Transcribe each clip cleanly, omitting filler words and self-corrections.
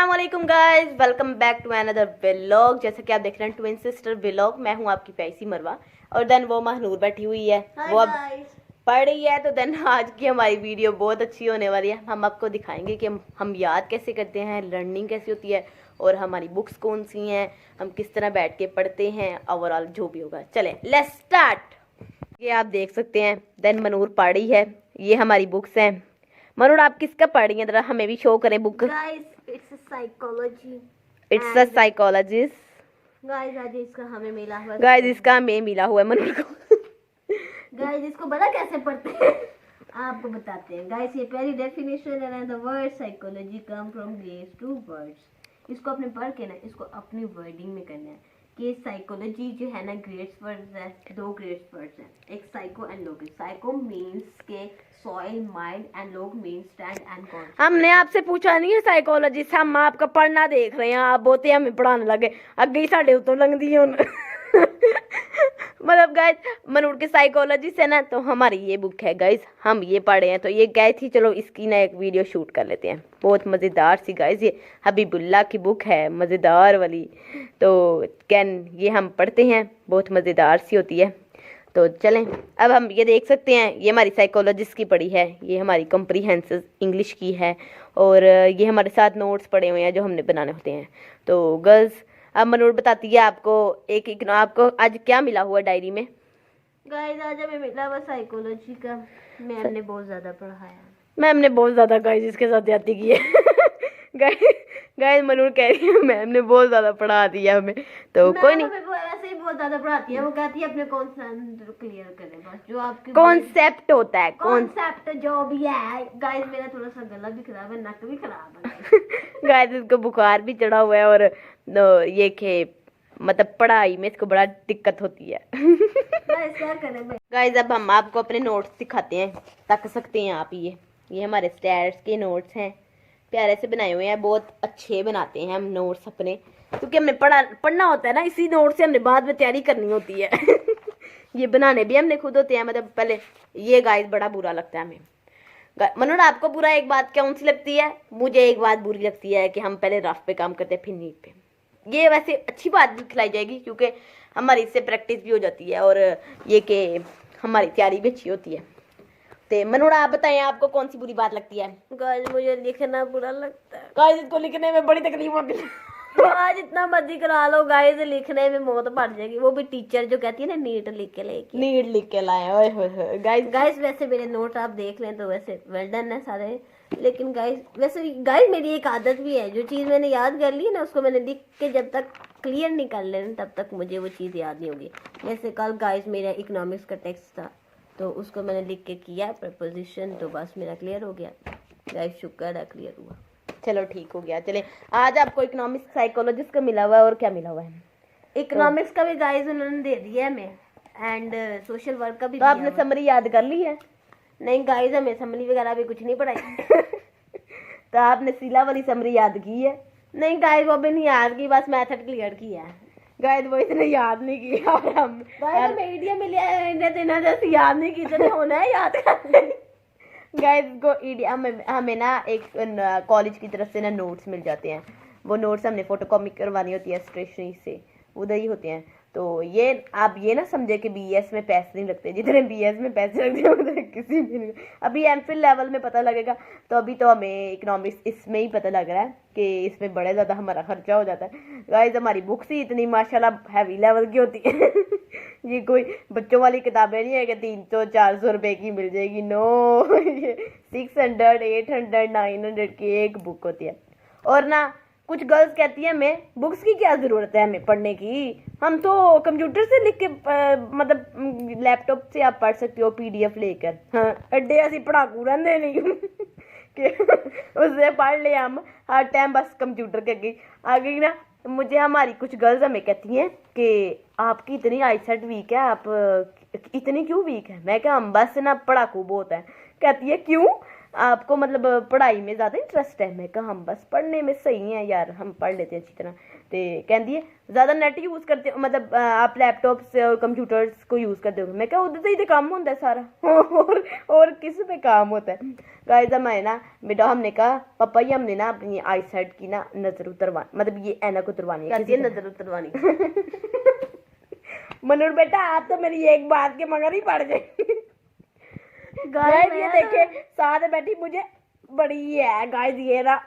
अस्सलाम वालेकुम guys, welcome back to another vlog. जैसा कि आप देख रहे हैं ट्विन सिस्टर व्लॉग। मैं हूं आपकी प्यारी मरवा और देन वो महनूर बैठी हुई है। वो अब पढ़ रही है। तो देन आज की हमारी वीडियो बहुत अच्छी होने वाली है। हम आपको दिखाएंगे कि हम याद कैसे करते हैं, लर्निंग कैसी होती है और हमारी बुक्स कौन सी हैं, हम किस तरह बैठ के पढ़ते हैं, ओवरऑल जो भी होगा। चले लेट्स स्टार्ट। ये आप देख सकते हैं देन मनूर पढ़ रही है। ये हमारी बुक्स हैं। मनूर आप किसका पढ़ रही हैं, जरा हमें भी शो करें book. It's a psychology. It's a psychologist. Guys आज इसका हमें मिला हुआ गाइस इसका हमें मिला हुआ है मनूर को। गाइस इसको पता कैसे पढ़ते हैं आपको बताते हैं। गाइस ये पहली डेफिनेशन है। The word psychology come from grades to words. इसको अपने पढ़ के ना इसको अपनी वर्डिंग में करना है कि साइकोलॉजी जो है ना ग्रेड्स वर्ड्स है, दो ग्रेड्स वर्ड्स हैं, एक साइको एंड लोग। साइको मींस के सॉइल माइंड एंड लोग मींस स्टैंड एंड कॉन्शियस। हमने आपसे पूछा नहीं है साइकोलॉजिस्ट, हम आपका पढ़ना देख रहे हैं। आप बहुत ही हमें पढ़ाने लगे, अगे ही साढ़े उतो लंघदी है मतलब गाइस मनूर के साइकोलॉजिस्ट है ना, तो हमारी ये बुक है गाइस, हम ये पढ़े हैं। तो ये गए थी, चलो इसकी ना एक वीडियो शूट कर लेते हैं। बहुत मज़ेदार सी गाइस, ये हबीबुल्ला की बुक है, मज़ेदार वाली। तो कैन ये हम पढ़ते हैं, बहुत मज़ेदार सी होती है। तो चलें अब हम ये देख सकते हैं, ये हमारी साइकोलॉजिस्ट की पढ़ी है, ये हमारी कॉम्प्रिहेंसिव इंग्लिश की है और ये हमारे साथ नोट्स पड़े हुए हैं जो हमने बनाने होते हैं। तो गर्ल्स अब मनूर बताती है आपको एक आपको आज क्या मिला हुआ डायरी में। गाइस आज हमें मिला हुआ साइकोलॉजी का। मैम ने बहुत ज्यादा पढ़ाया। मैम ने बहुत ज़्यादा गाइस इसके साथ ज्यादती की है गाइस मनूर कह रही है मैम ने बहुत ज़्यादा पढ़ा दिया हमें। तो कोई नहीं, वैसे ही बहुत ज्यादा पढ़ाती है। वो कहती है अपने कॉन्सेप्ट क्लियर करें बस, जो आपके कॉन्सेप्ट होता है, कॉन्सेप्ट जो भी है। गाइस मेरा थोड़ा सा गला भी खराब है, नक भी खराब है गाइस इसको बुखार भी चढ़ा हुआ है और ये के मतलब पढ़ाई में इसको बड़ा दिक्कत होती है क्या करें भाई। गाइस अब हम आपको अपने नोट्स दिखाते हैं, तक सकते हैं आप। ये हमारे स्टैट्स के नोट्स हैं, प्यारे से बनाए हुए हैं, बहुत अच्छे बनाते हैं हम नोट्स अपने, क्योंकि हमने पढ़ना होता है ना, इसी नोट से हमने बाद में तैयारी करनी होती है ये बनाने भी हमने खुद होते हैं। मतलब पहले ये गाइस बड़ा बुरा लगता है हमें। मनोज आपको बुरा एक बात कौन सी लगती है? मुझे एक बात बुरी लगती है कि हम पहले रफ पे काम करते हैं फिर नीट पे। ये वैसे अच्छी बात भी खिलाई जाएगी क्योंकि हमारी इससे प्रैक्टिस भी हो जाती है और ये कि हमारी तैयारी भी अच्छी होती है। तो मनोज आप बताएं आपको कौन सी बुरी बात लगती है? गाइस मुझे लिखना बुरा लगता है। गाइस इसको लिखने में बड़ी तकलीफ होती है आज जितना मर्जी करा लो गाइस, लिखने में मौत पड़ जाएगी। वो भी टीचर जो कहती है ना नीट लिख के लेके, नीट लिख के लाए। ओए होए गाइस वैसे मेरे नोट आप देख लें तो वैसे वेल डन है सारे। लेकिन गाइस वैसे गाइस मेरी एक आदत भी है, जो चीज़ मैंने याद कर ली ना उसको मैंने लिख के जब तक क्लियर नहीं कर लेना तब तक मुझे वो चीज़ याद नहीं होगी। जैसे कल गाइस मेरा इकोनॉमिक्स का टेक्स्ट था तो उसको मैंने लिख के किया प्रपोजिशन, तो बस मेरा क्लियर हो गया। गाइस शुक्र है क्लियर हुआ। चलो ठीक हो गया। चले आज आपको इकोनॉमिक्स साइकोलॉजिस्ट का मिला हुआ है और क्या मिला हुआ है? इकोनॉमिक्स का भी गाइस उन्होंने दे दिया है हमें एंड सोशल वर्क का भी। तो आपने समरी याद कर ली है? नहीं गाइस हमें समरी वगैरह भी कुछ नहीं पढ़ाई तो आपने सीला वाली समरी याद की है? नहीं गाइस वो भी नहीं याद की, बस मेथड क्लियर किया है। गाइस वो इतने याद नहीं किया और हम मीडिया में लिया जैसे याद नहीं की तो होना है याद करने। गाइस को हमें ना एक कॉलेज की तरफ से ना नोट्स मिल जाते हैं। वो नोट्स हमने फोटोकॉपी करवानी होती है स्टेशनरी से, उधर ही होते हैं। तो ये आप ये ना समझे कि बीएस में पैसे नहीं लगते, जितने बीएस में पैसे लगते हैं उधर किसी भी नहीं। अभी एमफिल लेवल में पता लगेगा। तो अभी तो हमें इकोनॉमिक्स इसमें ही पता लग रहा है कि इसमें बड़े ज़्यादा हमारा खर्चा हो जाता है। गाइस हमारी बुक्स ही इतनी माशाल्लाह हैवी लेवल की होती है ये कोई बच्चों वाली किताबें नहीं है कि 300-400 रुपए की मिल जाएगी। नो ये 600, 800, 900 की एक बुक होती है। और ना कुछ गर्ल्स कहती है हमें बुक्स की क्या ज़रूरत है हमें पढ़ने की, हम तो कंप्यूटर से लिख के मतलब लैपटॉप से आप पढ़ सकते हो पीडीएफ लेकर। हाँ अड्डे ऐसी पढ़ाकू रहते नहीं कि उससे पढ़ ले हम हर टाइम बस कंप्यूटर के आगे ना। मुझे हमारी कुछ गर्ल्स हमें कहती हैं कि आपकी इतनी आईसेट वीक है, आप इतनी क्यों वीक है? मैं क्या हम बस ना पढ़ाकू बहुत है। कहती है क्यों? आपको मतलब पढ़ाई में ज़्यादा इंटरेस्ट है? मैं कहा हम बस पढ़ने में सही हैं यार, हम पढ़ लेते हैं अच्छी तरह। तो कहती है ज़्यादा नेट यूज़ करते हो, मतलब आप लैपटॉप्स और कंप्यूटर्स को यूज़ करते हो? मैं कहा उधर ही तो काम होता है सारा और किस पे काम होता है? गाइस हमारे ना बेटा, हमने कहा पापा ये हमने ना अपनी आई साइड की ना नज़र उतरवा, मतलब ये ऐनक उतरवानी है। कहती है नजर उतरवानी। मनोर बेटा आप तो मेरी एक बात के मगर ही पड़ गए। गाइस ये देखे साथ बैठी मुझे बड़ी है गाइस, ये ना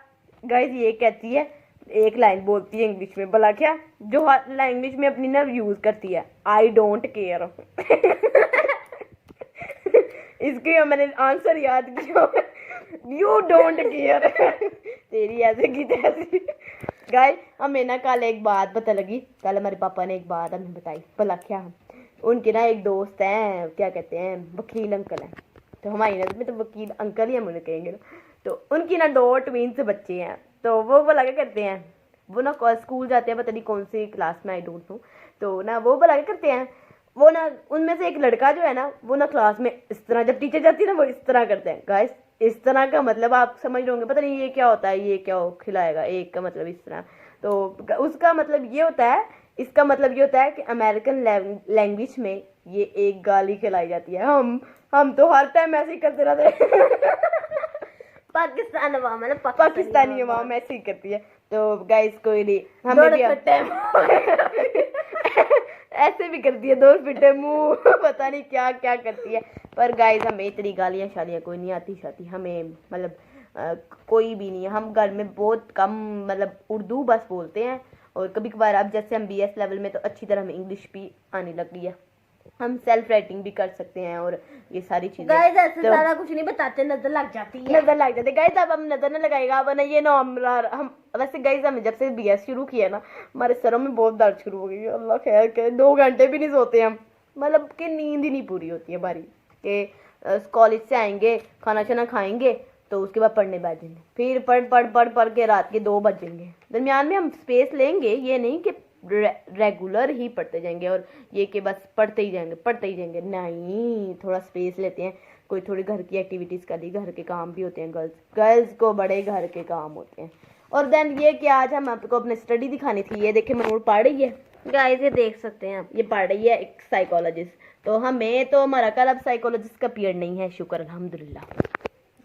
गाइस ये कहती है, एक लाइन बोलती है इंग्लिश में, भला क्या जो हर लैंग्वेज में अपनी ना यूज करती है, आई डोंट केयर। इसके मैंने आंसर याद किया, यू डोंट केयर। तेरी ऐसे की तैसी। गाइस हमें ना कल एक बात पता लगी, कल हमारे पापा ने एक बात हमें बताई, भला क्या उनके ना एक दोस्त हैं, क्या कहते हैं, वकील अंकल हैं। तो हमारी नजर में तो वकील अंकल ही हम उन्हें कहेंगे ना। तो उनकी ना 2 ट्विंस बच्चे हैं। तो वो भला क्या करते हैं, वो ना स्कूल जाते हैं, पता नहीं कौन सी क्लास में, आई डोंट नो। तो ना वो भला क्या करते हैं, वो ना उनमें से एक लड़का जो है ना, वो ना क्लास में इस तरह, जब टीचर जाती है ना वो इस तरह करते हैं। गाइस इस तरह का मतलब आप समझ रहे होंगे, पता नहीं ये क्या होता है, ये क्या खिलाएगा, एक का मतलब इस तरह। तो उसका मतलब ये होता है, इसका मतलब ये होता है कि अमेरिकन लैंग्वेज में ये एक गाली खिलाई जाती है। हम तो हर टाइम ऐसे ही करते रहते। पाकिस्तान अवाम है ना, पाकिस्तानी अवाम ऐसे ही करती है। तो गाइस कोई नहीं, हमें भी ऐसे भी करती है, 2 फिटे मुंह, पता नहीं क्या क्या करती है। पर गाइस हमें इतनी गालियां शालियां कोई नहीं आती शाती, हमें मतलब कोई भी नहीं है। हम घर में बहुत कम मतलब उर्दू बस बोलते हैं, और कभी कभार अब जैसे हम BS लेवल में तो अच्छी तरह हमें इंग्लिश भी आने लग गई है, हम सेल्फ राइटिंग भी कर सकते हैं और ये सारी चीजें। गाइस ऐसे तो ज्यादा कुछ नहीं बताते, नजर लग जाती है। नजर लग जाती है गाइस, अब हम नजर न लगाएगा वरना ये ना हम वैसे गाइस हमने जब से BS शुरू किया ना, हमारे सरों में बहुत दर्द शुरू हो गई। अल्लाह खैर करे, 2 घंटे भी नहीं सोते हम, मतलब कि नींद ही नहीं पूरी होती है हमारी। कि कॉलेज से आएंगे, खाना शाना खाएंगे, तो उसके बाद पढ़ने बैठेंगे, फिर पढ़ के रात के 2 बजेंगे। दरमियान में हम स्पेस लेंगे, ये नहीं कि रेगुलर ही पढ़ते जाएंगे और ये कि बस पढ़ते ही जाएंगे, नहीं, थोड़ा स्पेस लेते हैं, कोई थोड़ी घर की एक्टिविटीज़ कर ली, घर के काम भी होते हैं, गर्ल्स को बड़े घर के काम होते हैं। और देन ये कि आज हम आपको अपनी स्टडी दिखानी थी, ये देखे मनोर पढ़ रही है। गाइस ये देख सकते हैं आप, ये पढ़ रही है एक साइकोलॉजिस्ट, तो हमें तो हमारा कल अब साइकोलॉजिस्ट का पीरियड नहीं है, शुक्र अल्हम्दुलिल्लाह।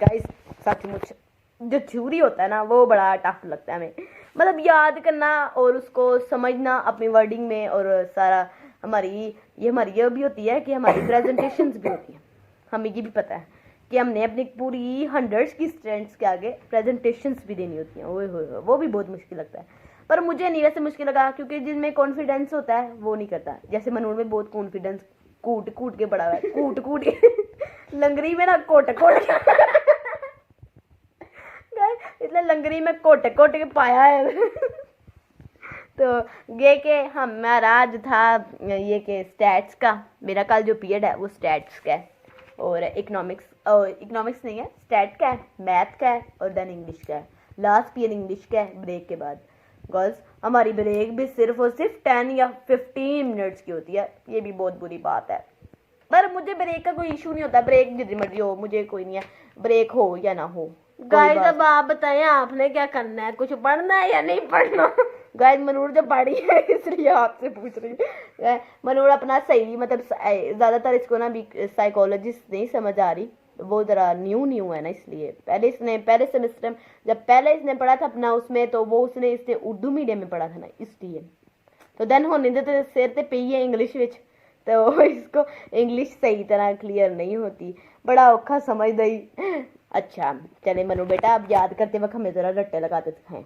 गाइस सचमुच जो थ्योरी होता है ना वो बड़ा टफ लगता है हमें, मतलब याद करना और उसको समझना अपनी वर्डिंग में, और सारा हमारी ये भी होती है कि हमारी प्रेजेंटेशंस भी होती हैं। हमें ये भी पता है कि हमने अपनी पूरी 100 की स्टूडेंट्स के आगे प्रेजेंटेशंस भी देनी होती हैं। ओए होए वो भी बहुत मुश्किल लगता है, पर मुझे नहीं वैसे मुश्किल लगा, क्योंकि जिनमें कॉन्फिडेंस होता है वो नहीं करता। जैसे मनोर में बहुत कॉन्फिडेंस कूट के पड़ा हुआ है, कूट के लंगरी में ना कोट इसलिए लंगरी में कोट के पाया है। तो ये के हमारा जो था ये के स्टैट्स का, मेरा कल जो पीरियड है वो स्टैट्स का है, और इकोनॉमिक्स नहीं है, स्टैट का है, मैथ का है, और देन इंग्लिश का है। लास्ट पीरियड इंग्लिश का है ब्रेक के बाद। गर्ल्स हमारी ब्रेक भी सिर्फ और सिर्फ 10 या 15 मिनट्स की होती है, ये भी बहुत बुरी बात है। पर मुझे ब्रेक का कोई इशू नहीं होता, ब्रेक जितनी मर्जी हो, मुझे कोई नहीं है, ब्रेक हो या ना हो। गाइस अब आप बताएं आपने क्या करना है, कुछ पढ़ना है या नहीं पढ़ना? गाइस मनोर जब पढ़ी है इसलिए आपसे पूछ रही है। मनोर अपना सही मतलब ज्यादातर इसको ना भी साइकोलॉजिस्ट नहीं समझ आ रही, वो जरा न्यू है ना, इसलिए पहले सेमेस्टर जब पहले इसने पढ़ा था अपना उसमें, तो वो इसने उर्दू मीडियम में पढ़ा था ना, इसलिए। तो देन होने तो सिर ते पई है इंग्लिश विच, तो इसको इंग्लिश सही तरह क्लियर नहीं होती, बड़ा औखा समझ दई। अच्छा चले मनु बेटा, अब याद करते वक्त हमें जरा रट्टे लगाते सिखाएं,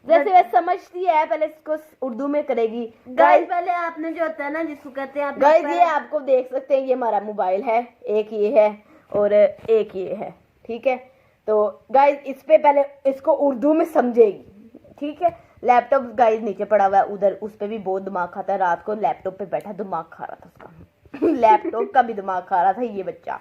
जैसे वह समझती है पहले इसको उर्दू में करेगी। गाइस पहले आपने जो होता है ना जिसको कहते हैं, गाइस ये आपको देख सकते हैं, ये हमारा मोबाइल है, एक ये है और एक ये है, ठीक है। तो गाइस इस पे पहले इसको उर्दू में समझेगी, ठीक है। लैपटॉप गाइस नीचे पड़ा हुआ है उधर, उस पे भी बहुत दिमाग खाता है, रात को लैपटॉप पे बैठा दिमाग खा रहा था उसका लैपटॉप का भी दिमाग खा रहा था ये बच्चा।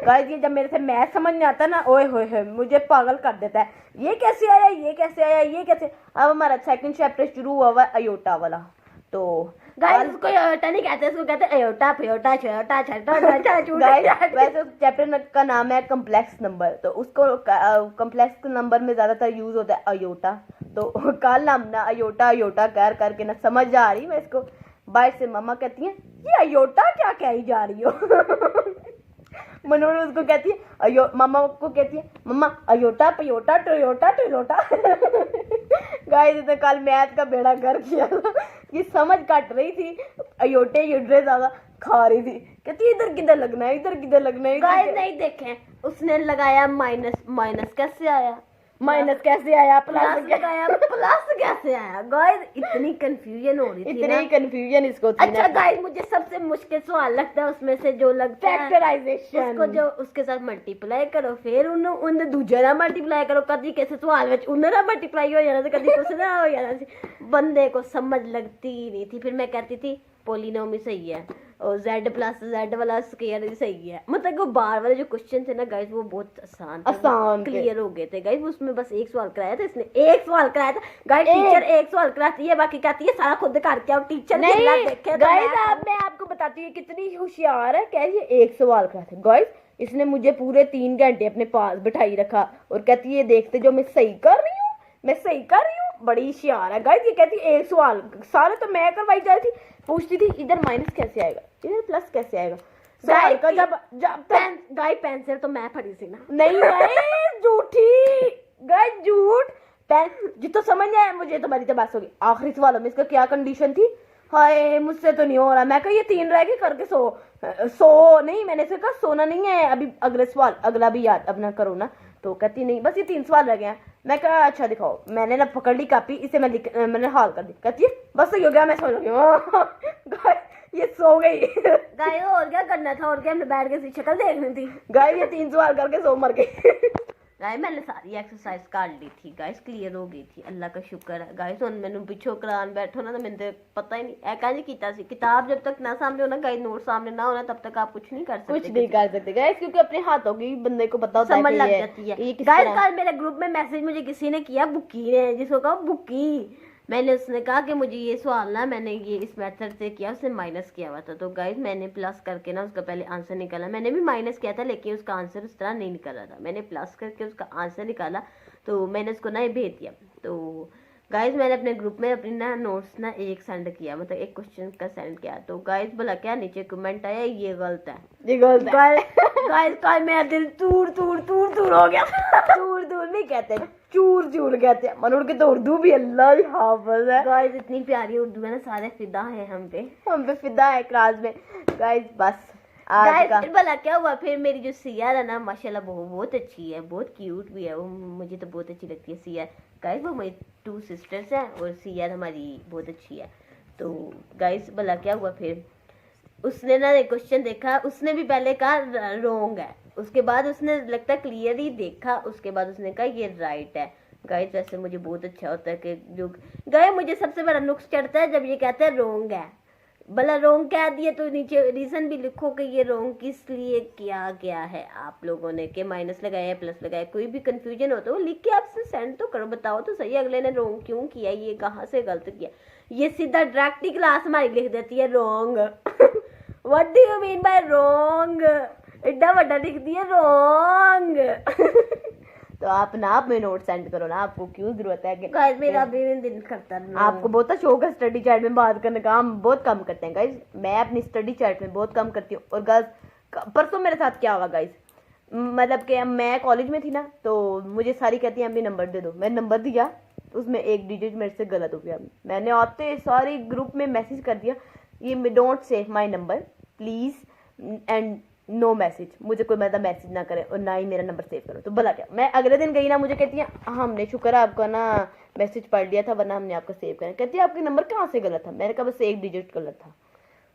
गाइस ये जब मेरे से मैथ समझ नहीं आता ना, ओए होए मुझे पागल कर देता है, ये कैसे आया, ये कैसे आया, ये कैसे। अब हमारा सेकंड चैप्टर शुरू हुआ हुआ है अयोटा वाला, तो गाइस उसको एयोटा नहीं कहते, इसको कहते हैं एयोटा फेयोटा छोटा छोटा गाइस वैसे चैप्टर का नाम है कॉम्प्लेक्स नंबर, तो उसको कॉम्प्लेक्स नंबर में ज्यादातर यूज होता है अयोटा। तो कल हम ना अयोटा अयोटा कर करके ना समझ आ रही मैं इसको, बाहर से मम्मा कहती है ये अयोटा क्या कही जा रही हो। मनोर उसको कहती है अयो, मम्मा को कहती है मम्मा अयोटा पयोटा टोयोटा टोयोटा। गाइस इसने कल मैथ का बेड़ा कर किया था, ये समझ काट रही थी, अयोटे यूड्रे ज्यादा खा रही थी, कहती इधर किधर लगना है, इधर किधर लगना है। गाइस नहीं देखें, उसने लगाया माइनस, माइनस कैसे आया, माइनस कैसे आया, प्लस लगाया, प्लस कैसे आया। गाइस इतनी कंफ्यूजन हो रही थी, इतनी कंफ्यूजन इसको थी। अच्छा गाइस मुझे सबसे मुश्किल सवाल लगता है उसमें से जो लगता है फैक्टराइजेशन, उसको जो उसके साथ मल्टीप्लाई करो, फिर उन दूजे ना मल्टीप्लाई करो, कभी कैसे सवाल विच उन्हें ना मल्टीप्लाई हो जाना, कभी कुछ ना हो जाना। बंदे को समझ लगती ही नहीं थी। फिर मैं कहती थी पोलिनोमी सही है और z प्लस z वाला स्क्वायर भी सही है। मतलब वो बार वाले जो क्वेश्चन थे ना गाइस वो बहुत आसान क्लियर हो गए थे गाइस। उसमें बस एक सवाल कराया था, इसने एक सवाल कराया था गाइस। टीचर एक सवाल कराती है, बाकी कहती है सारा खुद करके आओ। टीचर नहीं देखे गाइस, अब मैं आपको बताती हूँ कितनी होशियार है। कह रही है एक सवाल कराया था गाइस, इसने मुझे पूरे 3 घंटे अपने पास बिठाई रखा और कहती है देखते जो मैं सही कर रही हूँ, मैं सही कर रही हूँ, बड़ी होशियार है गाइस। ये कहती है एक सवाल, सारे तो मैं करवाई जा रही थी, पूछती थी इधर माइनस कैसे आएगा, इधर प्लस कैसे आएगा। सवाल का जब गाइस पेंसिल तो मैं फड़ी सी ना, नहीं गाइस झूठी, गाइस झूठ। पेन जितना समझ नहीं आया मुझे, तुम्हारी तो बस होगी। आखिरी सवाल में इसका क्या कंडीशन थी, हाय मुझसे तो नहीं हो रहा। मैं कहा ये 3 रह गए करके सो नहीं, मैंने से कहा सोना नहीं है अभी, अगले सवाल अगला भी याद अपना करो ना। तो कहती नहीं बस ये 3 सवाल रह गए हैं। मैं कहा अच्छा दिखाओ, मैंने ना पकड़ ली कापी, इसे मैंने हाल कर दी। कहती है बस सही हो गया, मैं सो गई। ये सो गई। गाइस और क्या करना था, और क्या हमने बैठ के शक्ल देखनी थी। गाइस ये 3 सवाल करके सो मर गई। गाइस मैंने सारी एक्सरसाइज कर ली थी गाइस, क्लियर हो गई थी, अल्लाह का शुक्र है गाइस। हुन मैंने पिछो करान बैठो ना तो मैंने पता ही नहीं ऐ काजी कीता सी। किताब जब तक ना सामने हो ना गाइस, नोट सामने ना होना तब तक आप कुछ नहीं कर सकते, कुछ नहीं कर सकते गाइस, क्योंकि अपने हाथों की बंदे को पता होता है, समझ लग जाती है गाइस। कल मेरे ग्रुप में मैसेज मुझे किसी ने किया, बुक्की ने, जिसको कहा बुक्की, मैंने उसने कहा कि मुझे ये सवाल ना मैंने ये इस मेथड से किया, उसने माइनस किया हुआ था। तो गाइस मैंने प्लस करके ना उसका पहले आंसर निकाला, मैंने भी माइनस किया था लेकिन उसका आंसर उस तरह नहीं निकाला था। मैंने प्लस करके उसका आंसर निकाला, तो मैंने उसको ना ये भेज दिया। तो गाइस मैंने अपने ग्रुप में अपनी ना नोट्स ना एक सेंड किया, मतलब एक क्वेश्चन का सेंड किया। तो गाइस बोला क्या नीचे कमेंट आया ये गलत है, ये गलत है। गाइस कल मेरा दिल तूर तूर तूर तूर हो गया। तूर तूर नहीं कहते, चूर चूर कहते हैं। मनोर की तो उर्दू भी अल्लाह ही हाफिज है। गाइस इतनी प्यारी उर्दू है ना, सारे फिदा है हम पे फिदा है क्लास में गाइस। बस आज का फिर भला क्या हुआ, फिर मेरी जो सिया है ना माशाल्लाह बहुत अच्छी है, बहुत क्यूट भी है वो, मुझे तो बहुत अच्छी लगती है सिया। गाइस वो मेरी 2 सिस्टर्स हैं और सिया हमारी बहुत अच्छी है। तो गाइस भला क्या हुआ, फिर उसने ना क्वेश्चन देखा, उसने भी पहले कहा रॉन्ग है, उसके बाद उसने लगता है क्लियर ही देखा, उसके बाद उसने कहा ये राइट है। गाइस वैसे मुझे बहुत अच्छा होता है कि जो गाइस मुझे सबसे बड़ा नुक्स चढ़ता है जब ये कहते हैं रॉन्ग है। भला रॉन्ग कह दिए तो नीचे रीजन भी लिखो कि ये रॉन्ग किस लिए किया गया है आप लोगों ने, कि माइनस लगाया प्लस लगाया। कोई भी कंफ्यूजन हो तो वो लिख के आपसे सेंड तो करो, बताओ तो सही अगले ने रॉन्ग क्यों किया, ये कहाँ से गलत किया। ये सीधा डायरेक्ट ही क्लास हमारी लिख देती है wrong. What do you mean by wrong, इतना बड़ा लिख दिया रॉन्ग। तो आप ना आप में नोट सेंड करो ना, आपको क्यों जरूरत है कि गाइस मेरा भी दिन करता है, आपको बहुत शौक है स्टडी चैट में बात करने का, हम बहुत कम करते हैं गाइस। मैं अपनी स्टडी चैट में बहुत कम करती हूँ। और गाइस परसों मेरे साथ क्या होगा गाइस, मतलब कि मैं कॉलेज में थी ना, तो मुझे सारी कहती है अम्मी नंबर दे दो। मैंने नंबर दिया, उसमें एक डिजिट मेरे से गलत हो गया। मैंने आते सारी ग्रुप में मैसेज कर दिया, ये don't save my number please and no message, मुझे कोई मतलब मैसेज ना करे और ना ही मेरा नंबर सेव करो। तो भला क्या, मैं अगले दिन गई ना, मुझे कहती है हमने शुक्र है आपका ना मैसेज पढ़ लिया था वरना हमने आपका सेव करा। कहती है आपके नंबर कहाँ से गलत था, मैंने कहा बस एक डिजिट गलत था।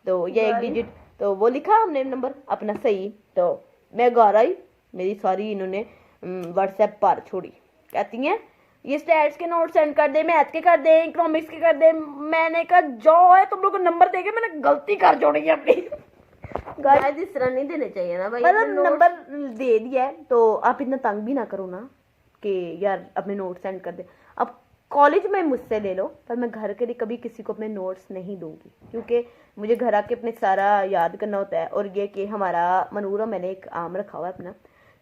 तो ये एक डिजिट तो वो लिखा हमने नंबर अपना सही। तो मैं घर आई, मेरी सारी इन्होंने व्हाट्सएप पर छोड़ी, कहती हैं ये स्टैट्स के नोट सेंड कर दे, मैथ के कर दे, इकोनॉमिक्स के कर दे। मैंने कहा जो है तुम लोग को नंबर देके मैंने गलती कर जोड़ी है अपनी। गाइस इस तरह नहीं देने चाहिए ना भाई, मतलब नंबर दे दिया है तो आप इतना तंग भी ना करो ना कि यार अपने नोट सेंड कर दे। अब कॉलेज में मुझसे ले लो, पर मैं घर के लिए कभी किसी को अपने नोट्स नहीं दूंगी, क्योंकि मुझे घर आके अपने सारा याद करना होता है। और ये कि हमारा मनूर और मैंने एक आम रखा हुआ है अपना,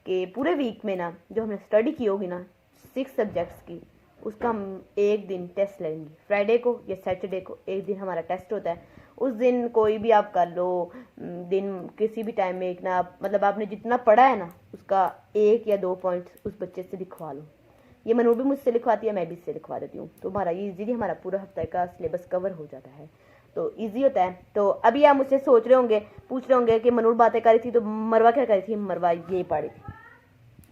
कि पूरे वीक में ना जो हमने स्टडी की होगी ना 6 सब्जेक्ट्स की, उसका हम एक दिन टेस्ट लेंगे। फ्राइडे को या सैटरडे को एक दिन हमारा टेस्ट होता है। उस दिन कोई भी आप कर लो, दिन किसी भी टाइम में एक ना मतलब आपने जितना पढ़ा है ना उसका 1 या 2 पॉइंट्स उस बच्चे से लिखवा लो। ये मनूर भी मुझसे लिखवाती है, मैं भी इससे लिखवा देती हूँ, तो हमारा ये इजीली हमारा पूरा हफ्ते का सिलेबस कवर हो जाता है, तो इजी होता है। तो अभी आप मुझसे सोच रहे होंगे, पूछ रहे होंगे कि मनूर बातें कर रही थी तो मरवा क्या कर रही थी। मरवा ये पढ़ी थी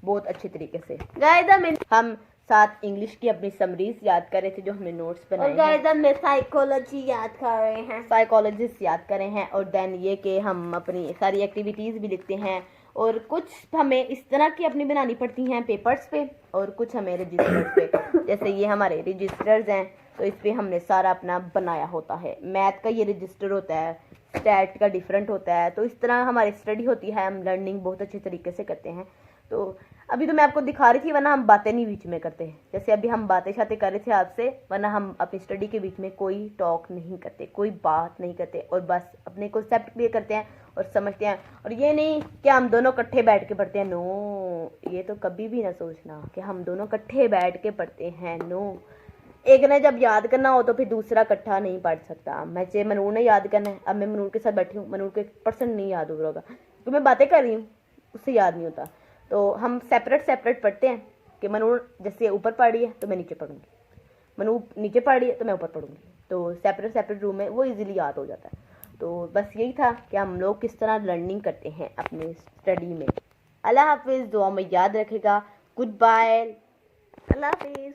बहुत अच्छे तरीके से। गाइस हम साथ इंग्लिश की अपनी समरीज याद कर रहे थे जो हमने नोट्स बनाए हैं। गाइस हम साइकोलॉजी याद कर रहे हैं, साइकोलॉजिस्ट याद कर रहे हैं। और देन ये कि हम अपनी सारी एक्टिविटीज़ भी लिखते हैं, और कुछ हमें इस तरह की अपनी बनानी पड़ती हैं पेपर्स पे, और कुछ हमें रजिस्टर्स पे। जैसे ये हमारे रजिस्टर्स हैं, तो इस पर हमने सारा अपना बनाया होता है। मैथ का ये रजिस्टर होता है, स्टैट का डिफरेंट होता है। तो इस तरह हमारी स्टडी होती है, हम लर्निंग बहुत अच्छे तरीके से करते हैं। तो अभी तो मैं आपको दिखा रही थी, वरना हम बातें नहीं बीच में करते हैं। जैसे अभी हम बातें शातें कर रहे थे आपसे, वरना हम अपनी स्टडी के बीच में कोई टॉक नहीं करते, कोई बात नहीं करते, और बस अपने कॉन्सेप्ट क्लियर करते हैं और समझते हैं। और ये नहीं कि हम दोनों इकट्ठे बैठ के पढ़ते हैं, नो, ये तो कभी भी ना सोचना कि हम दोनों इकट्ठे बैठ के पढ़ते हैं, नो। एक ने जब याद करना हो तो फिर दूसरा इकट्ठा नहीं पढ़ सकता। मैं चाहे मनूर ने याद करना है, अब मैं मनूर के साथ बैठी हूँ, मनूर को 1% नहीं याद हो रहा होगा क्योंकि मैं बातें कर रही हूँ, उससे याद नहीं होता। तो हम सेपरेट पढ़ते हैं कि मनूर जैसे ऊपर पढ़ रही है तो मैं नीचे पढ़ूंगी, मनूर नीचे पढ़ रही है तो मैं ऊपर पढ़ूंगी, तो सेपरेट रूम में वो इजीली याद हो जाता है। तो बस यही था कि हम लोग किस तरह लर्निंग करते हैं अपने स्टडी में। अल्लाह हाफिज़, दुआ में याद रखेगा। गुड बाय, अल्लाह हाफिज़।